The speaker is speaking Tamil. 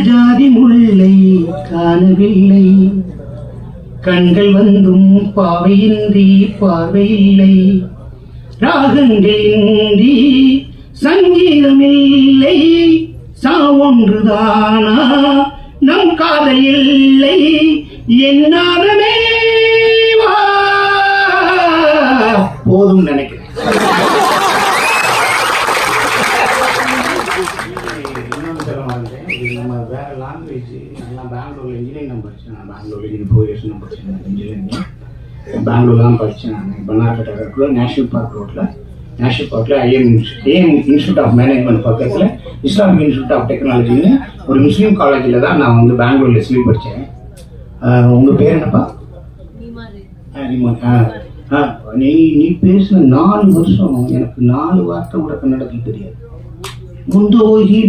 ஜாதி முல்லை காணவில்லை, கண்கள் வந்தும் பாவையின்றி பார்வையில்லை, ராகங்களின்றி சங்கீதமில்லை, சாவொன்றுதானா நம் காதல் இல்லை, என்னாகவே போதும் நினைக்கிறேன். நம்ம வேற லாங்குவேஜ் எல்லாம் பெங்களூர்ல இன்ஜினியரிங் நான் படித்தேன். நான் பெங்களூர்ல 4 இயர்ஸ் நான் படித்தேன் இன்ஜினியரிங். பெங்களூர் தான் படித்தேன். நான் இப்போ நாட்டில் நேஷனல் பார்க் ரோட்டில் ஐஎம் இன்ஸ்டியூட் ஆஃப் மேனேஜ்மெண்ட் பக்கத்தில் இஸ்லாமிக் இன்ஸ்டியூட் ஆஃப் டெக்னாலஜின்னு ஒரு முஸ்லீம் காலேஜில் தான் நான் வந்து பெங்களூரில் சிவில் படித்தேன். உங்கள் பேர் என்னப்பா? நீ பேசின 4 வருஷம் எனக்கு 4 வார்த்தை கூட கன்னடத்தில் தெரியாது. முந்தோகி